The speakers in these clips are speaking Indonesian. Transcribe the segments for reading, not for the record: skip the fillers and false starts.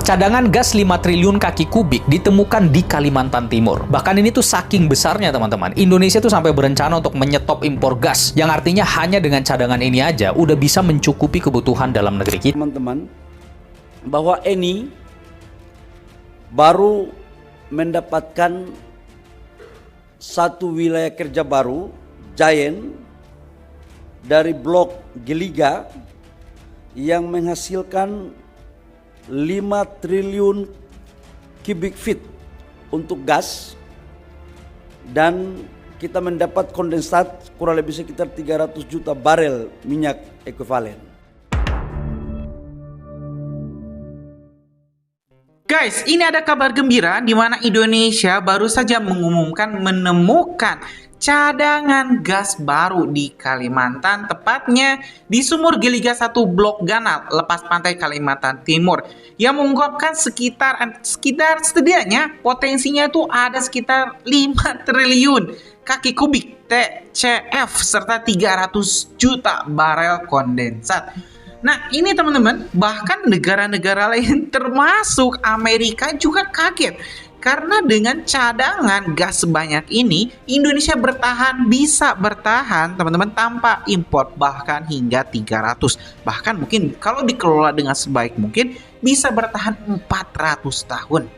Cadangan gas 5 triliun kaki kubik ditemukan di Kalimantan Timur. Bahkan ini tuh saking besarnya teman-teman. Indonesia tuh sampai berencana untuk menyetop impor gas. Yang artinya hanya dengan cadangan ini aja udah bisa mencukupi kebutuhan dalam negeri kita. Teman-teman, bahwa Eni baru mendapatkan satu wilayah kerja baru, Giant, dari blok Geliga yang menghasilkan 5 triliun cubic feet untuk gas, dan kita mendapat kondensat kurang lebih sekitar 300 juta barel minyak ekuivalen. Guys, ini ada kabar gembira di mana Indonesia baru saja mengumumkan menemukan cadangan gas baru di Kalimantan, tepatnya di Sumur Geliga 1 Blok Ganal, lepas pantai Kalimantan Timur, yang mengungkapkan sekitar setidaknya potensinya itu ada sekitar 5 triliun kaki kubik TCF serta 300 juta barel kondensat. Nah, ini teman-teman, bahkan negara-negara lain termasuk Amerika juga kaget. Karena dengan cadangan gas sebanyak ini, Indonesia bisa bertahan teman-teman tanpa impor bahkan hingga 300. Bahkan mungkin kalau dikelola dengan sebaik mungkin bisa bertahan 400 tahun.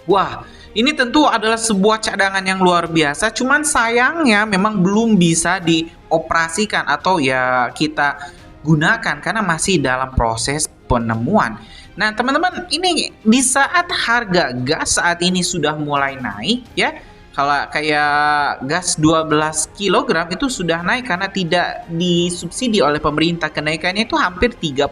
Wah, ini tentu adalah sebuah cadangan yang luar biasa. Cuman sayangnya memang belum bisa dioperasikan atau ya kita gunakan karena masih dalam proses penemuan. Nah teman-teman, ini di saat harga gas saat ini sudah mulai naik ya, kalau kayak gas 12 kg itu sudah naik karena tidak disubsidi oleh pemerintah. Kenaikannya itu hampir 30.000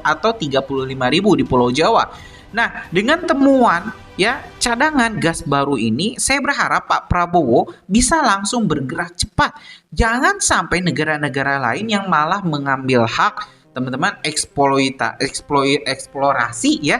atau 35.000 di Pulau Jawa. Nah, dengan temuan ya cadangan gas baru ini, saya berharap Pak Prabowo bisa langsung bergerak cepat. Jangan sampai negara-negara lain yang malah mengambil hak teman-teman eksplorasi ya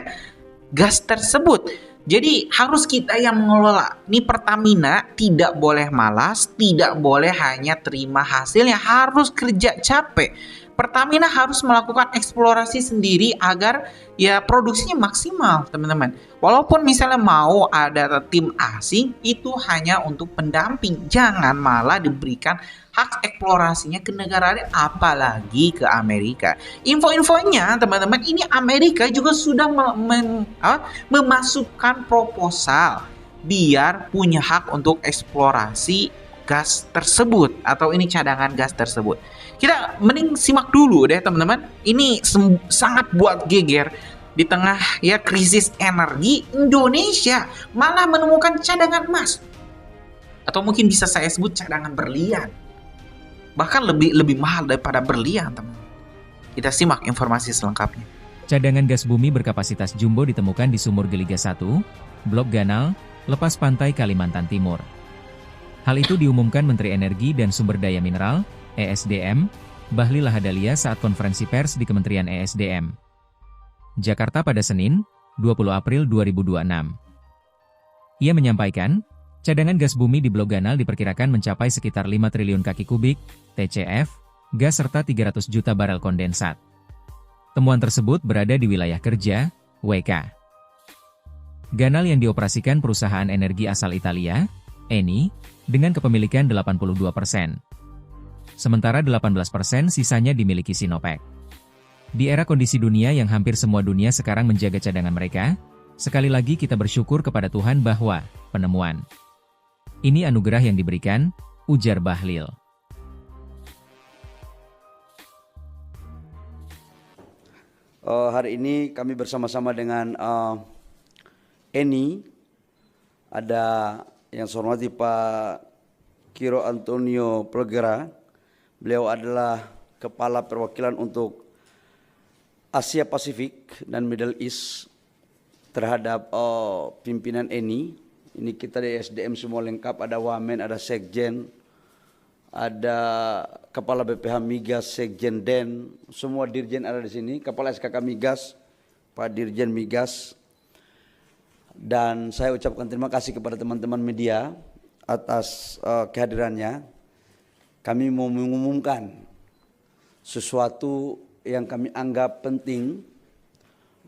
gas tersebut. Jadi harus kita yang mengelola. Nih Pertamina tidak boleh malas, tidak boleh hanya terima hasilnya, harus kerja capek. Pertamina harus melakukan eksplorasi sendiri agar ya produksinya maksimal teman-teman. Walaupun misalnya mau ada tim asing, itu hanya untuk pendamping. Jangan malah diberikan hak eksplorasinya ke negara lain, apalagi ke Amerika. Info-infonya teman-teman, ini Amerika juga sudah memasukkan proposal biar punya hak untuk eksplorasi gas tersebut atau ini cadangan gas tersebut. Kita mending simak dulu deh teman-teman. Ini sangat buat geger. Di tengah ya krisis energi, Indonesia malah menemukan cadangan emas, atau mungkin bisa saya sebut cadangan berlian. Bahkan lebih mahal daripada berlian teman. Kita simak informasi selengkapnya. Cadangan gas bumi berkapasitas jumbo ditemukan di Sumur Geliga 1, Blok Ganal, lepas pantai Kalimantan Timur. Hal itu diumumkan Menteri Energi dan Sumber Daya Mineral (ESDM) Bahlil Lahadalia saat konferensi pers di Kementerian ESDM Jakarta pada Senin, 20 April 2026. Ia menyampaikan, cadangan gas bumi di Blok Ganal diperkirakan mencapai sekitar 5 triliun kaki kubik (TCF) gas serta 300 juta barel kondensat. Temuan tersebut berada di wilayah kerja WK. Ganal yang dioperasikan perusahaan energi asal Italia, Eni, dengan kepemilikan 82%. Sementara 18% sisanya dimiliki Sinopec. Di era kondisi dunia yang hampir semua dunia sekarang menjaga cadangan mereka, sekali lagi kita bersyukur kepada Tuhan bahwa penemuan ini anugerah yang diberikan, ujar Bahlil. Hari ini kami bersama-sama dengan Eni, ada yang saya hormati Pak Kiro Antonio Plogera. Beliau adalah Kepala Perwakilan untuk Asia Pasifik dan Middle East terhadap pimpinan Eni. Ini kita di SDM semua lengkap, ada Wamen, ada Sekjen, ada Kepala BPH Migas, Sekjen Den, semua Dirjen ada di sini, Kepala SKK Migas, Pak Dirjen Migas. Dan saya ucapkan terima kasih kepada teman-teman media atas kehadirannya. Kami mau mengumumkan sesuatu yang kami anggap penting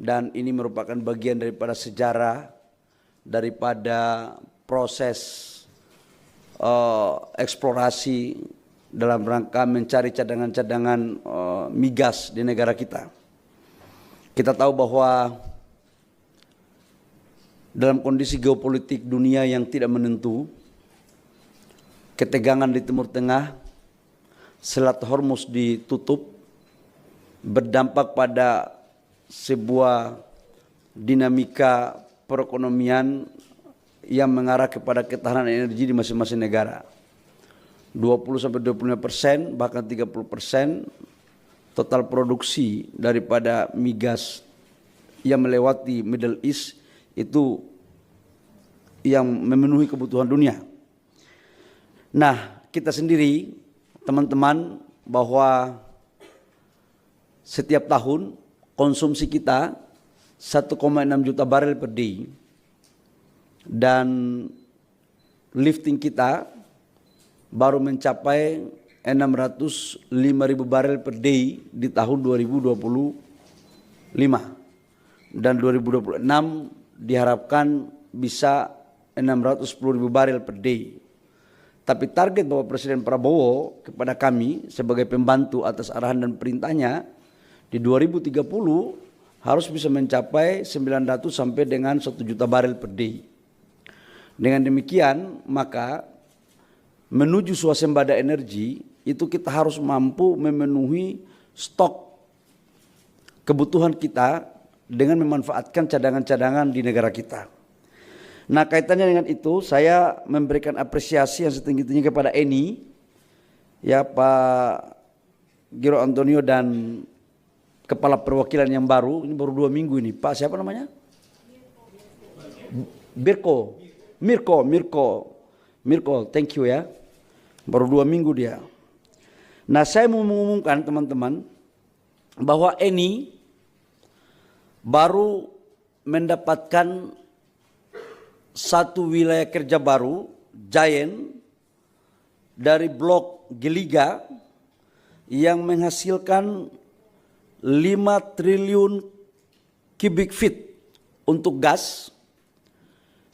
dan ini merupakan bagian daripada sejarah, daripada proses eksplorasi dalam rangka mencari cadangan-cadangan migas di negara kita. Kita tahu bahwa dalam kondisi geopolitik dunia yang tidak menentu, ketegangan di Timur Tengah, Selat Hormuz ditutup, berdampak pada sebuah dinamika perekonomian yang mengarah kepada ketahanan energi di masing-masing negara. 20-25%, bahkan 30% total produksi daripada migas yang melewati Middle East itu yang memenuhi kebutuhan dunia. Nah, kita sendiri, teman-teman, bahwa setiap tahun konsumsi kita 1,6 juta barel per day, dan lifting kita baru mencapai 605.000 barel per day di tahun 2025, dan 2026 diharapkan bisa 610.000 barel per day. Tapi target Bapak Presiden Prabowo kepada kami sebagai pembantu atas arahan dan perintahnya, di 2030 harus bisa mencapai 900 sampai dengan 1 juta barel per day. Dengan demikian, maka menuju swasembada energi itu kita harus mampu memenuhi stok kebutuhan kita dengan memanfaatkan cadangan-cadangan di negara kita. Nah, kaitannya dengan itu, saya memberikan apresiasi yang setinggi-tingginya kepada Eni, ya, Pak Giro Antonio, dan kepala perwakilan yang baru, ini baru 2 minggu ini, Pak siapa namanya? Mirko, thank you ya, baru 2 minggu dia. Nah, saya mau mengumumkan teman-teman bahwa Eni baru mendapatkan satu wilayah kerja baru, Giant, dari blok Geliga yang menghasilkan 5 triliun cubic feet untuk gas,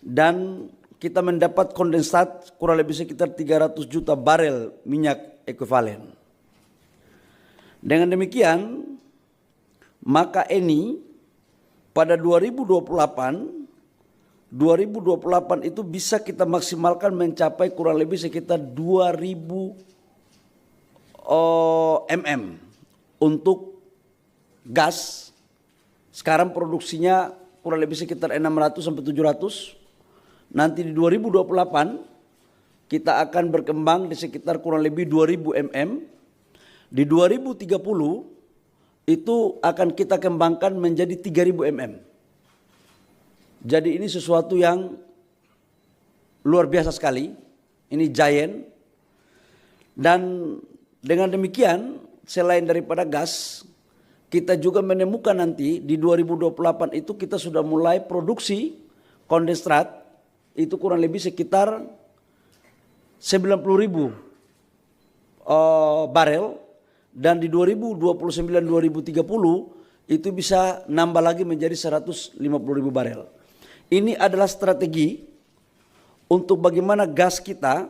dan kita mendapat kondensat kurang lebih sekitar 300 juta barel minyak ekuivalen. Dengan demikian, maka Eni pada 2028 itu bisa kita maksimalkan mencapai kurang lebih sekitar 2000 mm untuk gas. Sekarang produksinya kurang lebih sekitar 600 sampai 700. Nanti di 2028 kita akan berkembang di sekitar kurang lebih 2000 mm. Di 2030 itu akan kita kembangkan menjadi 3000 mm. Jadi ini sesuatu yang luar biasa sekali. Ini Giant. Dan dengan demikian, selain daripada gas, kita juga menemukan nanti di 2028 itu kita sudah mulai produksi kondensat itu kurang lebih sekitar 90.000 barel, dan di 2029-2030 itu bisa nambah lagi menjadi 150.000 barel. Ini adalah strategi untuk bagaimana gas kita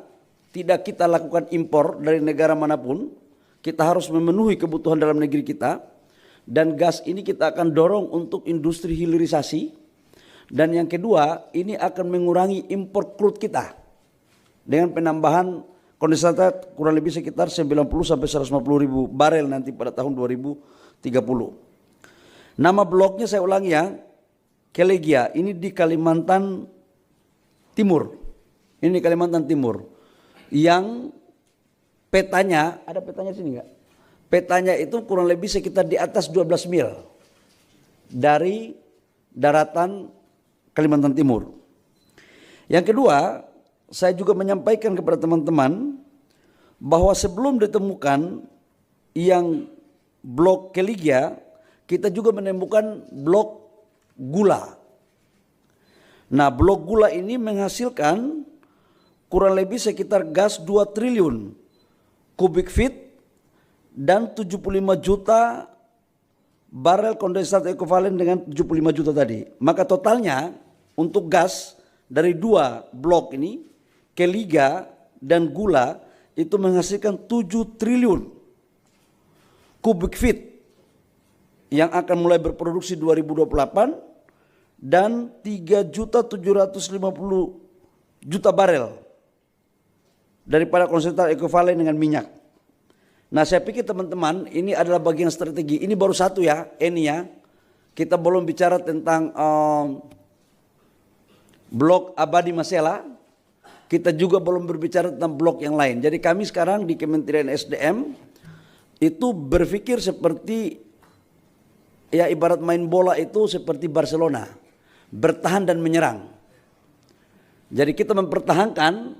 tidak kita lakukan impor dari negara manapun. Kita harus memenuhi kebutuhan dalam negeri kita, dan gas ini kita akan dorong untuk industri hilirisasi. Dan yang kedua, ini akan mengurangi impor crude kita dengan penambahan kondensat kurang lebih sekitar 90 sampai 150.000 barel nanti pada tahun 2030. Nama bloknya saya ulangi ya, Kelegia, ini di Kalimantan Timur. Ini di Kalimantan Timur. Yang petanya, ada petanya sini enggak? Petanya itu kurang lebih sekitar di atas 12 mil dari daratan Kalimantan Timur. Yang kedua, saya juga menyampaikan kepada teman-teman bahwa sebelum ditemukan yang blok Kelegia, kita juga menemukan blok gula. Nah, blok gula ini menghasilkan kurang lebih sekitar gas 2 triliun kubik feet dan 75 juta barel kondensat ekuivalen dengan 75 juta tadi. Maka totalnya untuk gas dari 2 blok ini, Keliga dan Gula, itu menghasilkan 7 triliun kubik feet yang akan mulai berproduksi 2028 dan 3.750.000 barel daripada konsentrat ekuivalen dengan minyak. Nah, saya pikir teman-teman ini adalah bagian strategi. Ini baru satu ya, ini ya. Kita belum bicara tentang blok Abadi Masela. Kita juga belum berbicara tentang blok yang lain. Jadi kami sekarang di Kementerian SDM itu berpikir seperti, ya ibarat main bola itu seperti Barcelona, bertahan dan menyerang. Jadi kita mempertahankan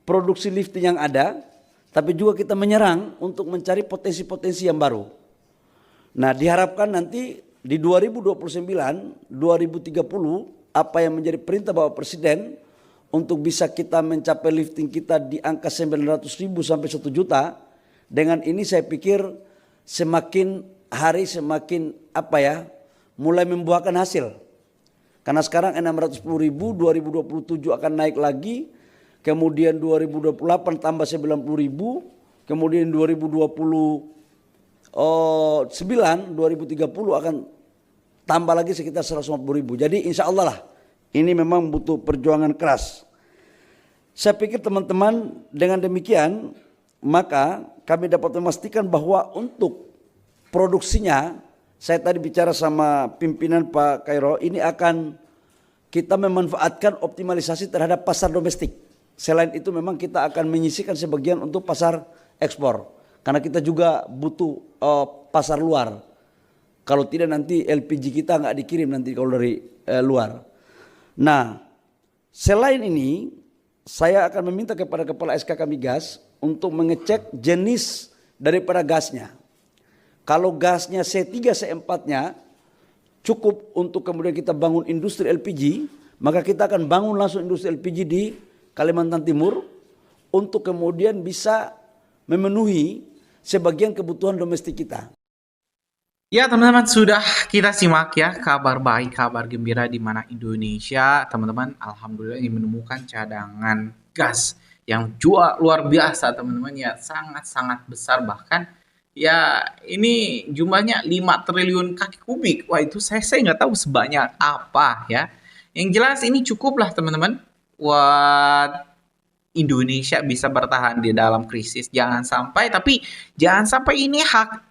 produksi lifting yang ada, tapi juga kita menyerang untuk mencari potensi-potensi yang baru. Nah, diharapkan nanti di 2029, 2030, apa yang menjadi perintah Bapak Presiden untuk bisa kita mencapai lifting kita di angka 900.000 sampai 1 juta. Dengan ini saya pikir semakin hari semakin mulai membuahkan hasil. Karena sekarang 610.000, 2027 akan naik lagi, kemudian 2028 tambah 90.000, kemudian 2029, 2030 akan tambah lagi sekitar 150.000. Jadi insya Allah lah, ini memang butuh perjuangan keras. Saya pikir teman-teman dengan demikian, maka kami dapat memastikan bahwa untuk produksinya, saya tadi bicara sama pimpinan Pak Kairo, ini akan kita memanfaatkan optimalisasi terhadap pasar domestik. Selain itu memang kita akan menyisihkan sebagian untuk pasar ekspor. Karena kita juga butuh pasar luar. Kalau tidak nanti LPG kita nggak dikirim nanti kalau dari luar. Nah, selain ini saya akan meminta kepada Kepala SKK Migas untuk mengecek jenis daripada gasnya. Kalau gasnya C3, C4-nya cukup untuk kemudian kita bangun industri LPG, maka kita akan bangun langsung industri LPG di Kalimantan Timur untuk kemudian bisa memenuhi sebagian kebutuhan domestik kita. Ya teman-teman, sudah kita simak ya kabar baik, kabar gembira di mana Indonesia teman-teman alhamdulillah ini menemukan cadangan gas yang juga luar biasa teman-teman ya, sangat-sangat besar, bahkan ya ini jumlahnya 5 triliun kaki kubik. Wah itu saya nggak tahu sebanyak apa ya. Yang jelas ini cukup lah teman-teman buat Indonesia bisa bertahan di dalam krisis. Jangan sampai ini hak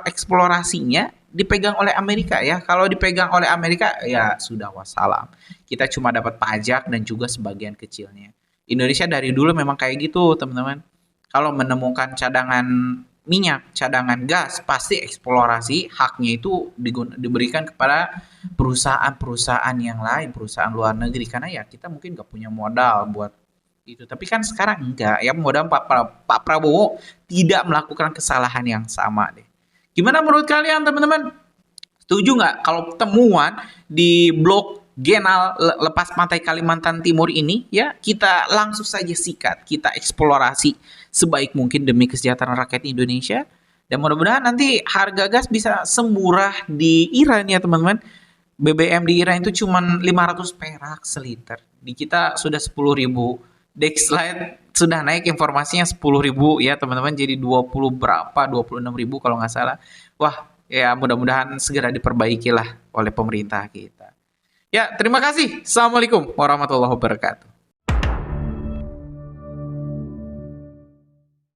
eksplorasinya dipegang oleh Amerika ya. Kalau dipegang oleh Amerika ya sudah wassalam. Kita cuma dapat pajak dan juga sebagian kecilnya. Indonesia dari dulu memang kayak gitu teman-teman. Kalau menemukan cadangan minyak, cadangan gas, pasti eksplorasi haknya itu diberikan kepada perusahaan-perusahaan yang lain, perusahaan luar negeri. Karena ya kita mungkin gak punya modal buat itu. Tapi kan sekarang enggak ya, mudah Pak Prabowo tidak melakukan kesalahan yang sama deh. Gimana menurut kalian teman-teman? Setuju nggak kalau temuan di blok Genal lepas pantai Kalimantan Timur ini ya kita langsung saja sikat, kita eksplorasi sebaik mungkin demi kesejahteraan rakyat Indonesia, dan mudah-mudahan nanti harga gas bisa semurah di Iran ya teman-teman. BBM di Iran itu cuma 500 perak seliter, di kita sudah 10.000. Dexlite sudah naik informasinya 10.000 ya teman-teman, jadi 26.000 kalau nggak salah. Wah ya mudah-mudahan segera diperbaikilah oleh pemerintah kita. Ya terima kasih. Assalamualaikum warahmatullahi wabarakatuh.